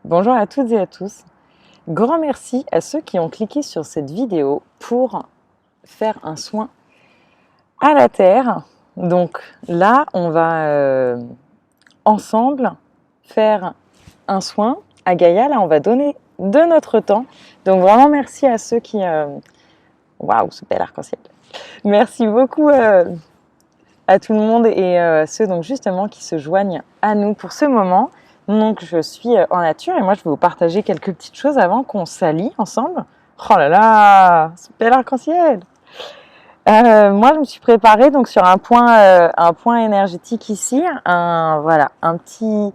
Bonjour à toutes et à tous. Grand merci à ceux qui ont cliqué sur cette vidéo pour faire un soin à la terre. Donc là, on va ensemble faire un soin à Gaïa. Là, on va donner de notre temps. Donc vraiment merci à ceux qui... Waouh, ce bel arc-en-ciel. Merci beaucoup à tout le monde et ceux donc justement qui se joignent à nous pour ce moment. Donc je suis en nature et moi je vais vous partager quelques petites choses avant qu'on s'allie ensemble. Oh là là, ce bel arc-en-ciel. Moi je me suis préparée donc sur un point énergétique ici, voilà, un petit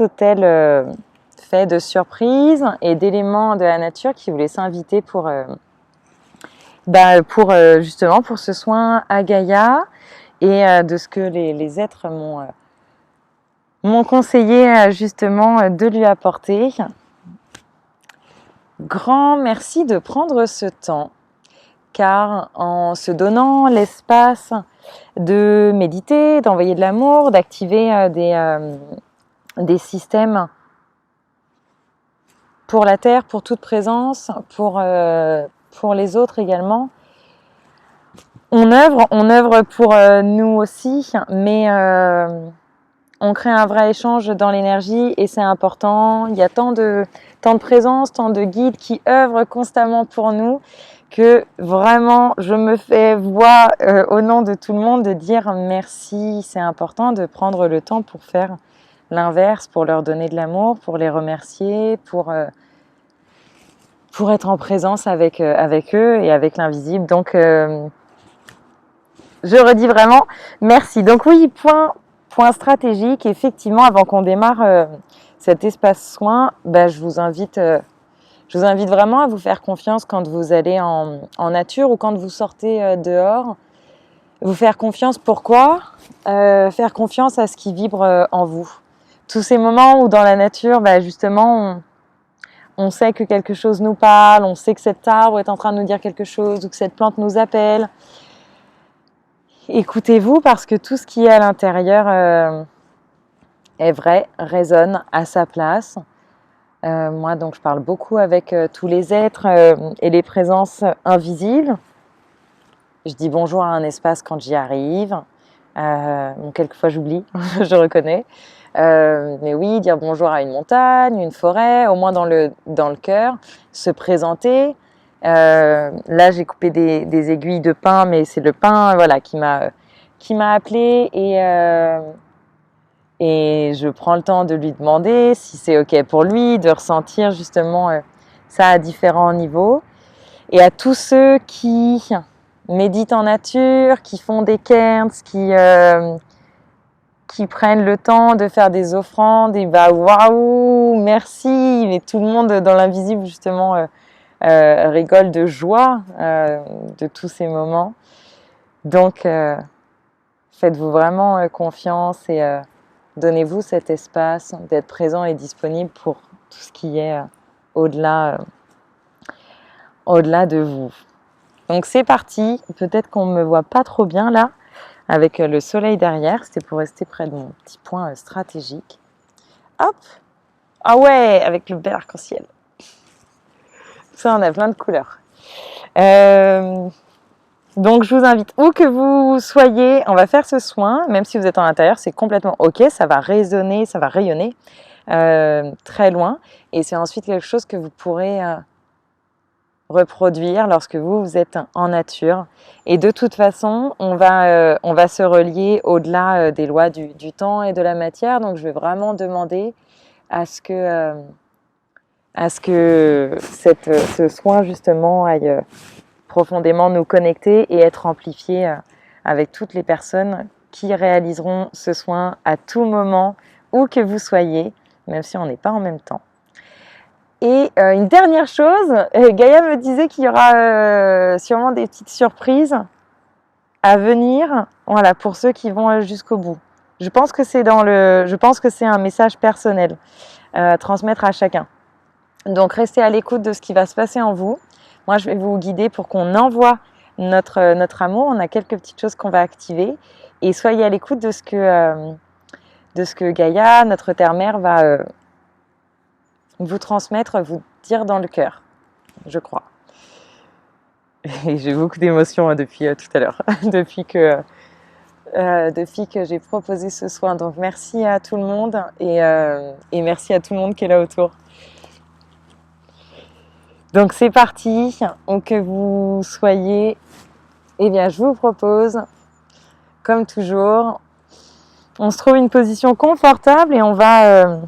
hôtel fait de surprises et d'éléments de la nature qui voulait s'inviter pour justement pour ce soin à Gaïa et de ce que les êtres m'ont conseillé justement de lui apporter. Grand merci de prendre ce temps, car en se donnant l'espace de méditer, d'envoyer de l'amour, d'activer des systèmes pour la Terre, pour toute présence, pour les autres également. On œuvre pour nous aussi, mais on crée un vrai échange dans l'énergie et c'est important. Il y a tant de présence, tant de guides qui œuvrent constamment pour nous que vraiment je me fais voix au nom de tout le monde de dire merci. C'est important de prendre le temps pour faire l'inverse, pour leur donner de l'amour, pour les remercier, pour être en présence avec eux et avec l'invisible. Donc je redis vraiment merci. Donc oui, point stratégique, effectivement, avant qu'on démarre cet espace soin, je vous invite vraiment à vous faire confiance quand vous allez en nature ou quand vous sortez dehors. Vous faire confiance, pourquoi faire confiance à ce qui vibre en vous. Tous ces moments où dans la nature, justement, on sait que quelque chose nous parle, on sait que cet arbre est en train de nous dire quelque chose ou que cette plante nous appelle. Écoutez-vous parce que tout ce qui est à l'intérieur est vrai, résonne à sa place. Moi, donc, je parle beaucoup avec tous les êtres et les présences invisibles. Je dis bonjour à un espace quand j'y arrive. Quelquefois, j'oublie, je reconnais. Mais oui, dire bonjour à une montagne, une forêt, au moins dans le cœur, se présenter. Là, j'ai coupé des aiguilles de pin, mais c'est le pin, voilà, qui m'a appelée et je prends le temps de lui demander si c'est ok pour lui, de ressentir justement ça à différents niveaux. Et à tous ceux qui méditent en nature, qui font des cairns, qui prennent le temps de faire des offrandes, et waouh, merci. Mais tout le monde dans l'invisible justement rigole de joie de tous ces moments. Donc faites-vous vraiment confiance et donnez-vous cet espace d'être présent et disponible pour tout ce qui est au-delà de vous. Donc c'est parti. Peut-être qu'on ne me voit pas trop bien là, avec le soleil derrière. C'était pour rester près de mon petit point stratégique. Hop! Ah ouais, avec le bel arc-en-ciel. Ça, on a plein de couleurs. Donc je vous invite, où que vous soyez, on va faire ce soin, même si vous êtes en intérieur, c'est complètement ok, ça va résonner, ça va rayonner très loin, et c'est ensuite quelque chose que vous pourrez reproduire lorsque vous êtes en nature. Et de toute façon, on va se relier au-delà des lois du temps et de la matière, donc je vais vraiment demander à ce que ce soin justement aille profondément nous connecter et être amplifié avec toutes les personnes qui réaliseront ce soin à tout moment, où que vous soyez, même si on n'est pas en même temps. Et une dernière chose, Gaïa me disait qu'il y aura sûrement des petites surprises à venir, voilà, pour ceux qui vont jusqu'au bout. Je pense que c'est un message personnel à transmettre à chacun. Donc restez à l'écoute de ce qui va se passer en vous. Moi, je vais vous guider pour qu'on envoie notre amour. On a quelques petites choses qu'on va activer. Et soyez à l'écoute de ce de ce que Gaïa, notre terre-mère, va vous transmettre, vous dire dans le cœur, je crois. Et j'ai beaucoup d'émotions depuis tout à l'heure, depuis que j'ai proposé ce soin. Donc merci à tout le monde et merci à tout le monde qui est là autour. Donc c'est parti, que vous soyez, eh bien je vous propose, comme toujours, on se trouve une position confortable et on va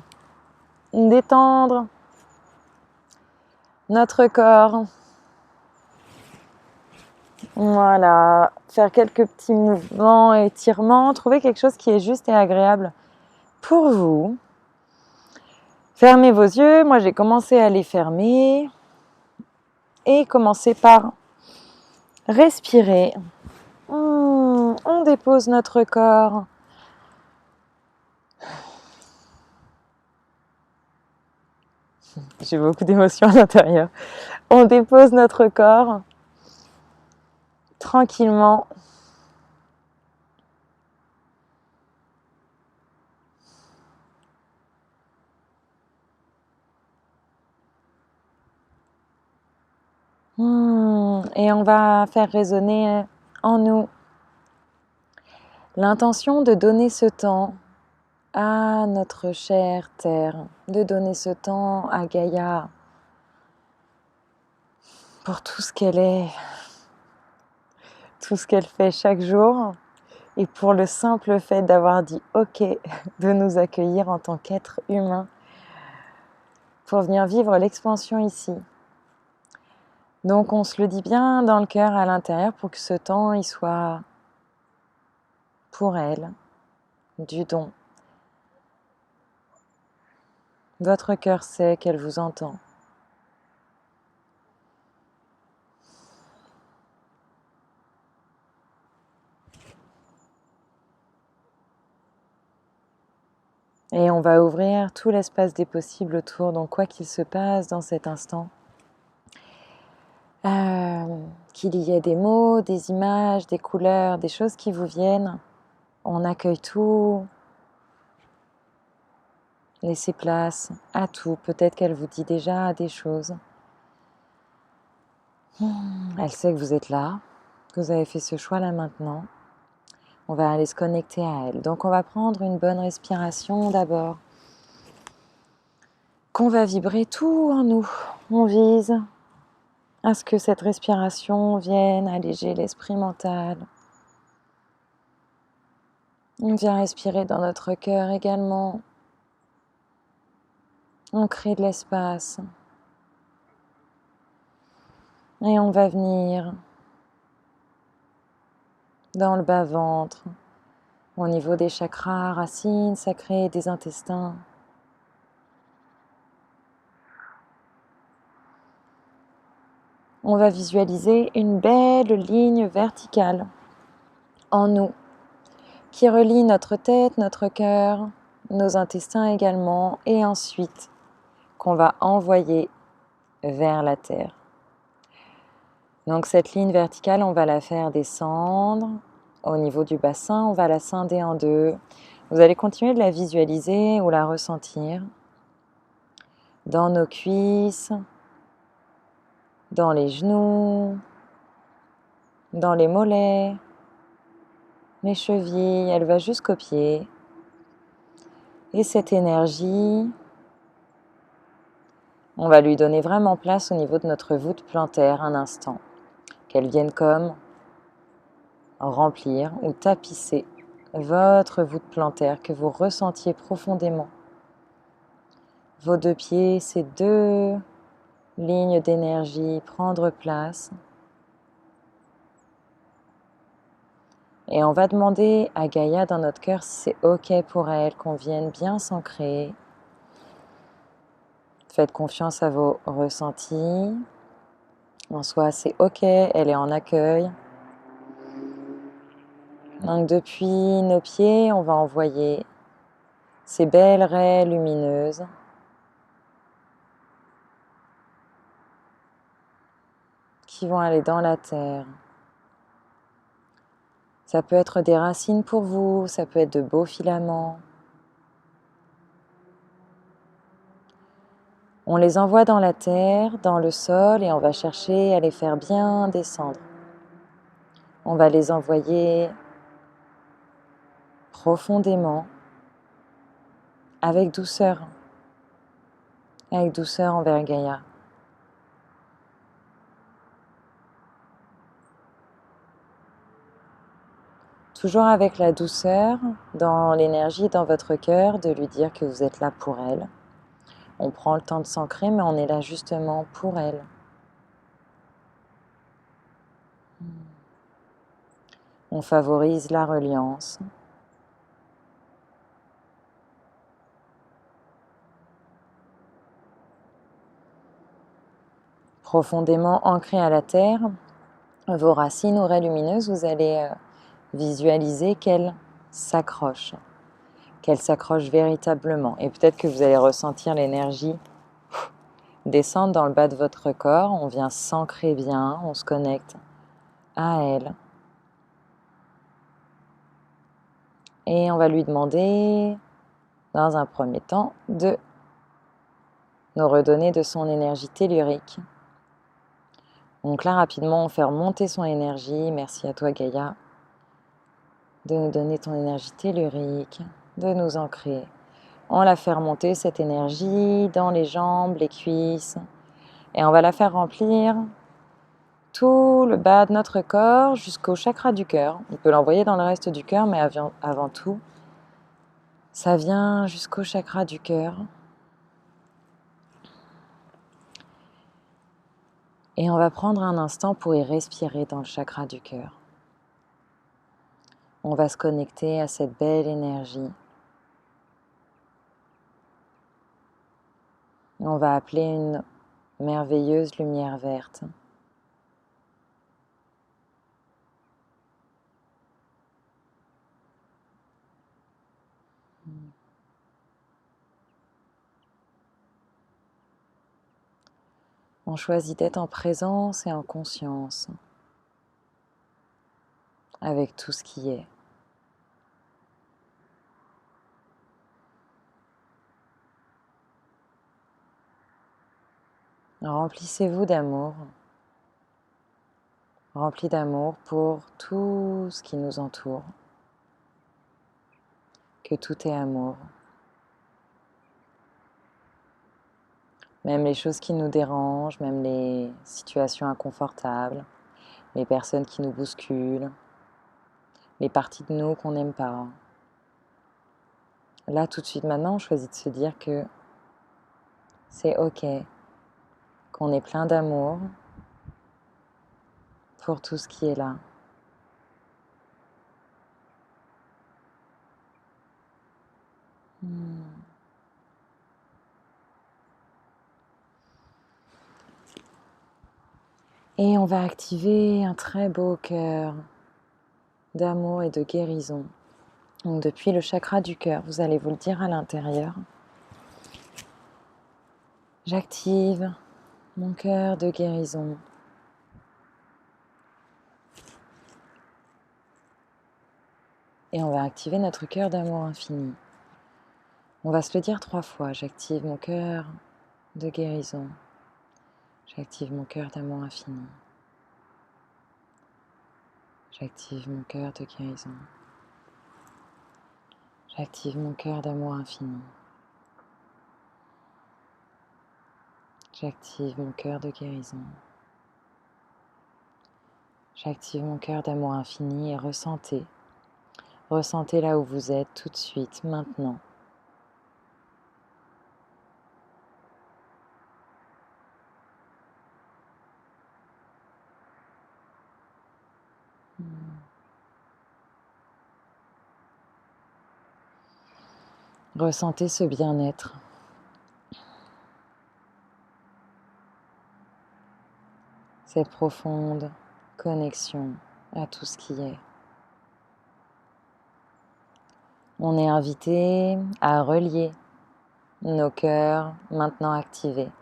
détendre notre corps. Voilà, faire quelques petits mouvements, étirements, trouver quelque chose qui est juste et agréable pour vous. Fermez vos yeux, moi j'ai commencé à les fermer et commencer par respirer. On dépose notre corps. J'ai beaucoup d'émotions à l'intérieur. On dépose notre corps tranquillement. Et on va faire résonner en nous l'intention de donner ce temps à notre chère Terre, de donner ce temps à Gaïa pour tout ce qu'elle est, tout ce qu'elle fait chaque jour et pour le simple fait d'avoir dit OK de nous accueillir en tant qu'être humain pour venir vivre l'expansion ici. Donc on se le dit bien dans le cœur, à l'intérieur, pour que ce temps il soit pour elle, du don. Votre cœur sait qu'elle vous entend. Et on va ouvrir tout l'espace des possibles autour, donc quoi qu'il se passe dans cet instant, qu'il y ait des mots, des images, des couleurs, des choses qui vous viennent, on accueille tout, laissez place à tout. Peut-être qu'elle vous dit déjà des choses. Elle sait que vous êtes là, que vous avez fait ce choix là maintenant. On va aller se connecter à elle. Donc on va prendre une bonne respiration d'abord, qu'on va vibrer tout en nous. On vise à ce que cette respiration vienne alléger l'esprit mental. On vient respirer dans notre cœur également. On crée de l'espace. Et on va venir dans le bas-ventre, au niveau des chakras, racines sacrées des intestins. On va visualiser une belle ligne verticale en nous, qui relie notre tête, notre cœur, nos intestins également, et ensuite qu'on va envoyer vers la terre. Donc cette ligne verticale, on va la faire descendre au niveau du bassin, on va la scinder en deux. Vous allez continuer de la visualiser ou la ressentir dans nos cuisses, dans les genoux, dans les mollets, les chevilles, elle va jusqu'aux pieds. Et cette énergie, on va lui donner vraiment place au niveau de notre voûte plantaire un instant. Qu'elle vienne comme remplir ou tapisser votre voûte plantaire, que vous ressentiez profondément. Vos deux pieds, ces deux lignes d'énergie, prendre place. Et on va demander à Gaïa dans notre cœur si c'est OK pour elle, qu'on vienne bien s'ancrer. Faites confiance à vos ressentis. En soi, c'est OK, elle est en accueil. Donc depuis nos pieds, on va envoyer ces belles raies lumineuses qui vont aller dans la terre. Ça peut être des racines pour vous, ça peut être de beaux filaments. On les envoie dans la terre, dans le sol, et on va chercher à les faire bien descendre. On va les envoyer profondément, avec douceur envers Gaïa. Toujours avec la douceur, dans l'énergie, dans votre cœur, de lui dire que vous êtes là pour elle. On prend le temps de s'ancrer, mais on est là justement pour elle. On favorise la reliance. Profondément ancré à la terre, vos racines auraient lumineuses, vous allez visualiser qu'elles s'accrochent véritablement. Et peut-être que vous allez ressentir l'énergie descendre dans le bas de votre corps. On vient s'ancrer bien, on se connecte à elle. Et on va lui demander, dans un premier temps, de nous redonner de son énergie tellurique. Donc là, rapidement, on fait remonter son énergie. Merci à toi, Gaïa, de nous donner ton énergie tellurique, de nous ancrer. On la fait remonter, cette énergie, dans les jambes, les cuisses. Et on va la faire remplir tout le bas de notre corps jusqu'au chakra du cœur. On peut l'envoyer dans le reste du cœur, mais avant tout, ça vient jusqu'au chakra du cœur. Et on va prendre un instant pour y respirer dans le chakra du cœur. On va se connecter à cette belle énergie. Et on va appeler une merveilleuse lumière verte. On choisit d'être en présence et en conscience avec tout ce qui est. Remplissez-vous d'amour, rempli d'amour pour tout ce qui nous entoure, que tout est amour. Même les choses qui nous dérangent, même les situations inconfortables, les personnes qui nous bousculent, les parties de nous qu'on n'aime pas. Là, tout de suite, maintenant, on choisit de se dire que c'est OK, qu'on est plein d'amour pour tout ce qui est là. Et on va activer un très beau cœur d'amour et de guérison. Donc depuis le chakra du cœur, vous allez vous le dire à l'intérieur. J'active mon cœur de guérison. Et on va activer notre cœur d'amour infini. On va se le dire 3 fois. J'active mon cœur de guérison. J'active mon cœur d'amour infini. J'active mon cœur de guérison. J'active mon cœur d'amour infini. J'active mon cœur de guérison. J'active mon cœur d'amour infini et ressentez. Ressentez là où vous êtes tout de suite, maintenant. Ressentez ce bien-être. Cette profonde connexion à tout ce qui est. On est invité à relier nos cœurs maintenant activés.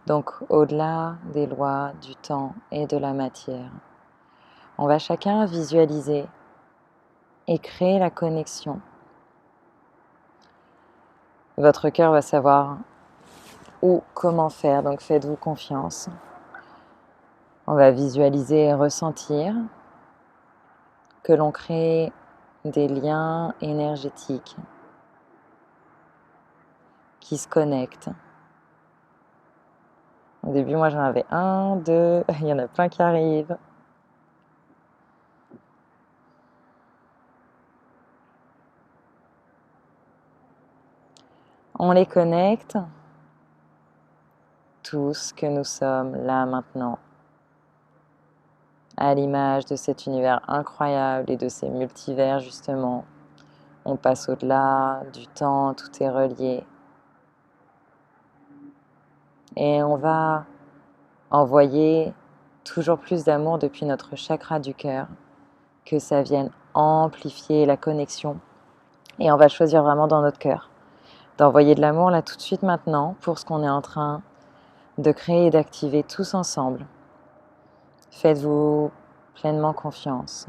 Donc au-delà des lois du temps et de la matière. On va chacun visualiser et créer la connexion. Votre cœur va savoir ou comment faire. Donc faites-vous confiance. On va visualiser et ressentir que l'on crée des liens énergétiques qui se connectent. Au début, moi j'en avais un, deux, il y en a plein qui arrivent. On les connecte, tous que nous sommes là maintenant, à l'image de cet univers incroyable et de ces multivers justement. On passe au-delà du temps, tout est relié. Et on va envoyer toujours plus d'amour depuis notre chakra du cœur, que ça vienne amplifier la connexion. Et on va choisir vraiment dans notre cœur d'envoyer de l'amour là tout de suite maintenant pour ce qu'on est en train de créer et d'activer tous ensemble. Faites-vous pleinement confiance.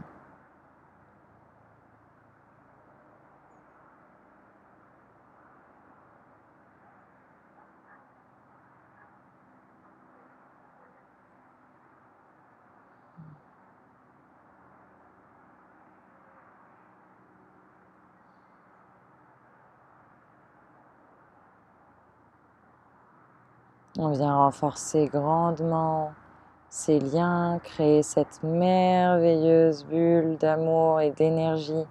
On vient renforcer grandement ces liens, créer cette merveilleuse bulle d'amour et d'énergie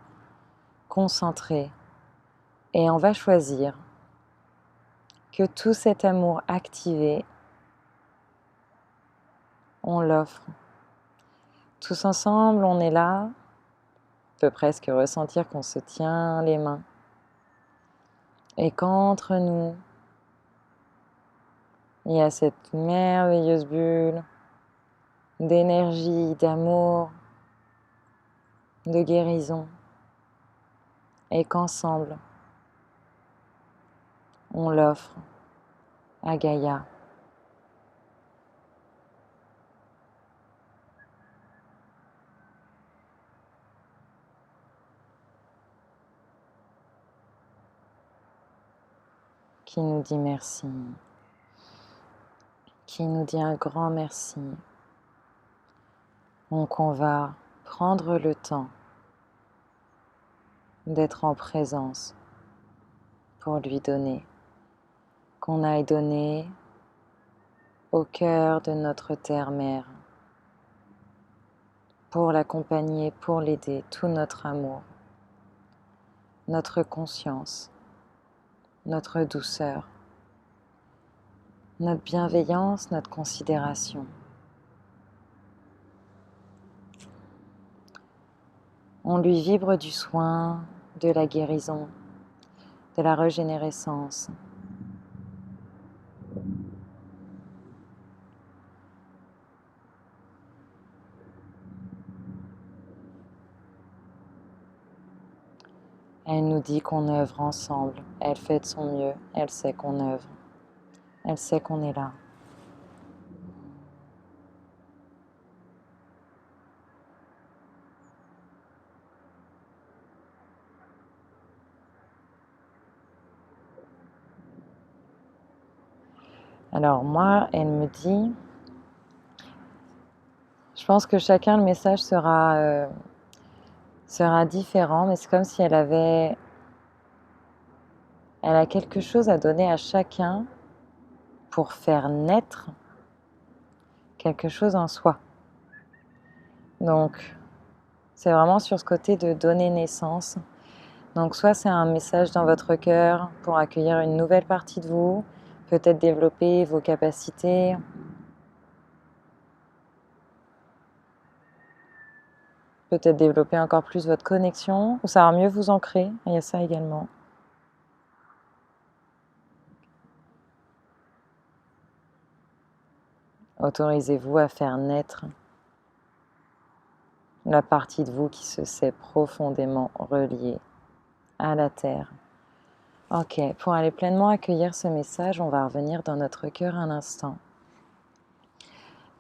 concentrée. Et on va choisir que tout cet amour activé, on l'offre. Tous ensemble, on est là, on peut presque ressentir qu'on se tient les mains. Et qu'entre nous, il y a cette merveilleuse bulle d'énergie, d'amour, de guérison. Et qu'ensemble, on l'offre à Gaïa. Qui nous dit merci, qui nous dit un grand merci. Donc on va prendre le temps d'être en présence pour lui donner, qu'on aille donner au cœur de notre terre-mère, pour l'accompagner, pour l'aider, tout notre amour, notre conscience, notre douceur, notre bienveillance, notre considération. On lui vibre du soin, de la guérison, de la régénérescence. Elle nous dit qu'on œuvre ensemble. Elle fait de son mieux. Elle sait qu'on œuvre. Elle sait qu'on est là. Alors moi, elle me dit, je pense que chacun le message sera différent, mais c'est comme si elle a quelque chose à donner à chacun pour faire naître quelque chose en soi. Donc, c'est vraiment sur ce côté de donner naissance. Donc, soit c'est un message dans votre cœur pour accueillir une nouvelle partie de vous, peut-être développer vos capacités, peut-être développer encore plus votre connexion, ou ça va mieux vous ancrer, il y a ça également. Autorisez-vous à faire naître la partie de vous qui se sait profondément reliée à la Terre. Ok, pour aller pleinement accueillir ce message, on va revenir dans notre cœur un instant.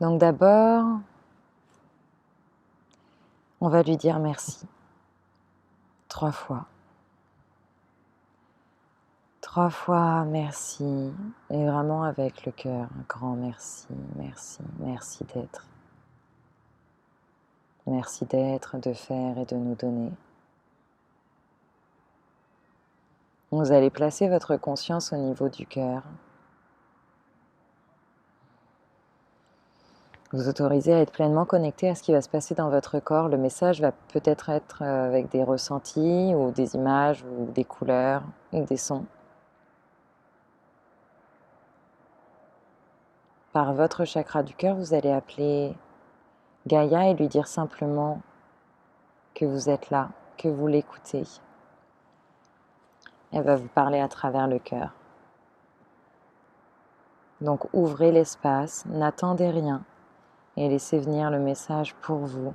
Donc d'abord, on va lui dire merci. 3 fois. 3 fois merci, et vraiment avec le cœur, un grand merci, merci, merci d'être. Merci d'être, de faire et de nous donner. Vous allez placer votre conscience au niveau du cœur. Vous autorisez à être pleinement connecté à ce qui va se passer dans votre corps. Le message va peut-être être avec des ressentis ou des images ou des couleurs ou des sons. Par votre chakra du cœur, vous allez appeler Gaïa et lui dire simplement que vous êtes là, que vous l'écoutez. Elle va vous parler à travers le cœur. Donc ouvrez l'espace, n'attendez rien et laissez venir le message pour vous.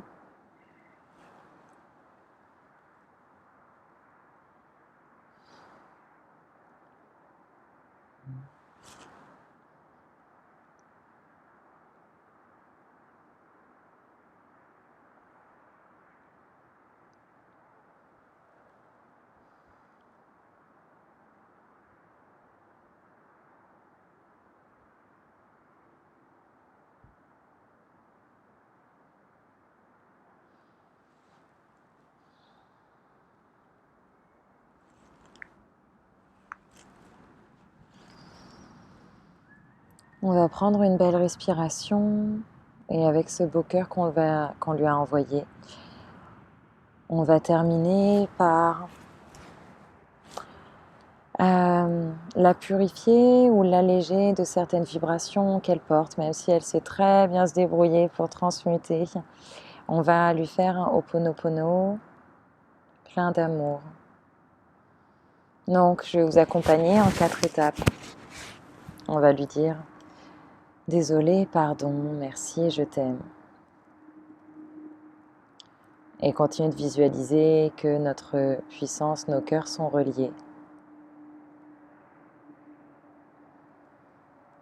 On va prendre une belle respiration et avec ce beau cœur qu'on lui a envoyé, on va terminer par la purifier ou l'alléger de certaines vibrations qu'elle porte, même si elle sait très bien se débrouiller pour transmuter. On va lui faire un Ho'oponopono plein d'amour. Donc, je vais vous accompagner en 4 étapes. On va lui dire « Désolé, pardon, merci, je t'aime ». Et continue de visualiser que notre puissance, nos cœurs sont reliés.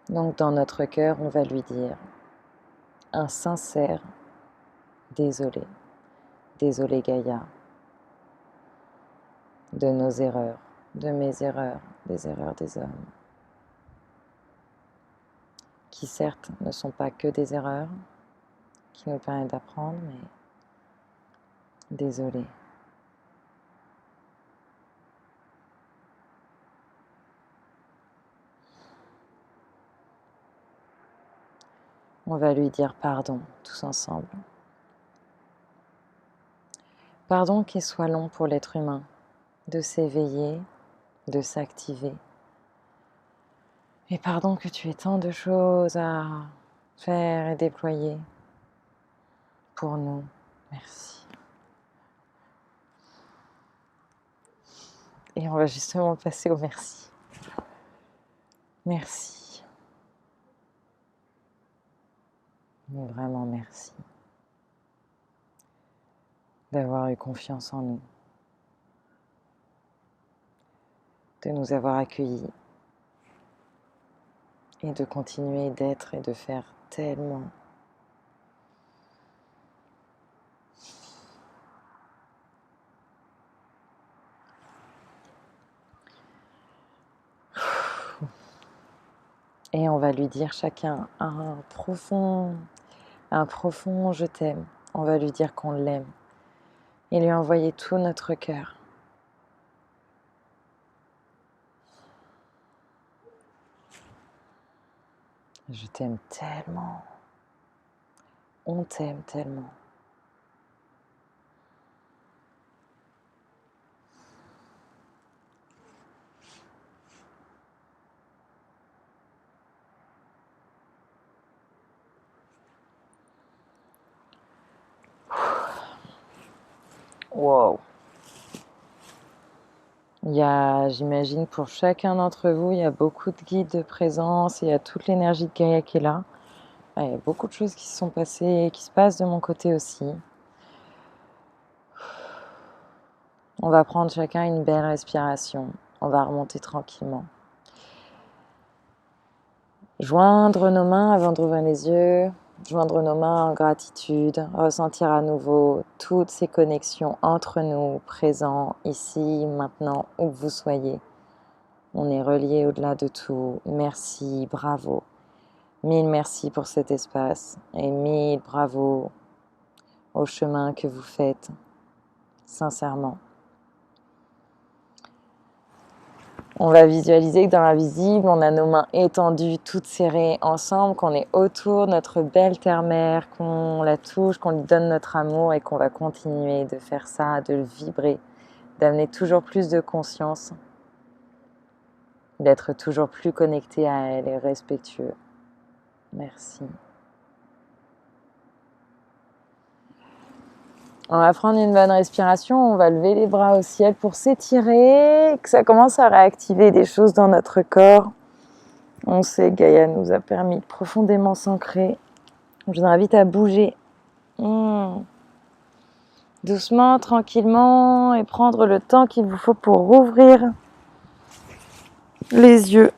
Donc dans notre cœur, on va lui dire un sincère désolé. Désolé Gaïa de nos erreurs, de mes erreurs, des erreurs des hommes, qui certes ne sont pas que des erreurs, qui nous permettent d'apprendre, mais désolé. On va lui dire pardon, tous ensemble. Pardon qu'il soit long pour l'être humain, de s'éveiller, de s'activer. Et pardon que tu aies tant de choses à faire et déployer pour nous. Merci. Et on va justement passer au merci. Merci. Mais vraiment merci d'avoir eu confiance en nous, de nous avoir accueillis et de continuer d'être et de faire tellement. Et on va lui dire chacun un profond je t'aime. On va lui dire qu'on l'aime et lui envoyer tout notre cœur. Je t'aime tellement. On t'aime tellement. Wow. J'imagine pour chacun d'entre vous, il y a beaucoup de guides de présence, il y a toute l'énergie de Gaïa qui est là. Il y a beaucoup de choses qui se sont passées et qui se passent de mon côté aussi. On va prendre chacun une belle respiration. On va remonter tranquillement. Joindre nos mains avant d'ouvrir les yeux. Joindre nos mains en gratitude. Ressentir à nouveau toutes ces connexions entre nous, présents, ici, maintenant, où que vous soyez. On est relié au-delà de tout. Merci, bravo. Mille merci pour cet espace et mille bravo au chemin que vous faites, sincèrement. On va visualiser que dans l'invisible, on a nos mains étendues, toutes serrées ensemble, qu'on est autour de notre belle terre-mère, qu'on la touche, qu'on lui donne notre amour et qu'on va continuer de faire ça, de le vibrer, d'amener toujours plus de conscience, d'être toujours plus connecté à elle et respectueux. Merci. On va prendre une bonne respiration, on va lever les bras au ciel pour s'étirer, que ça commence à réactiver des choses dans notre corps. On sait que Gaïa nous a permis de profondément s'ancrer. Je vous invite à bouger. Doucement, tranquillement, et prendre le temps qu'il vous faut pour rouvrir les yeux.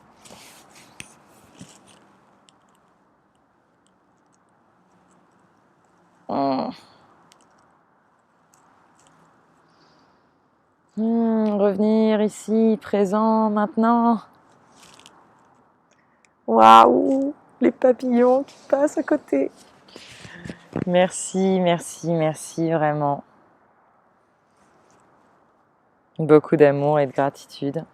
Revenir ici, présent, maintenant. Waouh, les papillons qui passent à côté. Merci, merci, merci vraiment. Beaucoup d'amour et de gratitude.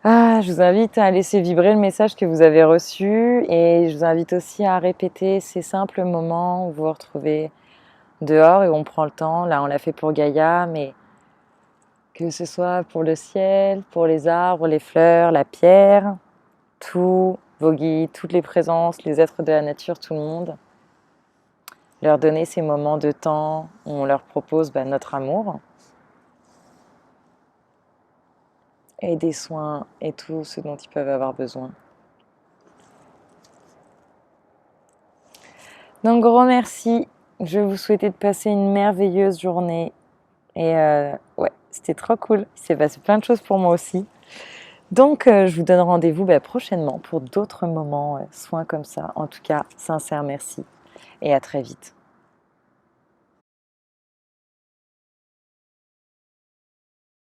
Je vous invite à laisser vibrer le message que vous avez reçu et je vous invite aussi à répéter ces simples moments où vous vous retrouvez dehors et où on prend le temps. Là, on l'a fait pour Gaïa, mais que ce soit pour le ciel, pour les arbres, les fleurs, la pierre, tous vos guides, toutes les présences, les êtres de la nature, tout le monde. Leur donner ces moments de temps où on leur propose notre amour et des soins et tout ce dont ils peuvent avoir besoin. Donc gros merci, je vais vous souhaiter de passer une merveilleuse journée et ouais, c'était trop cool, il s'est passé plein de choses pour moi aussi. Donc je vous donne rendez-vous prochainement pour d'autres moments, soins comme ça. En tout cas, sincère merci et à très vite.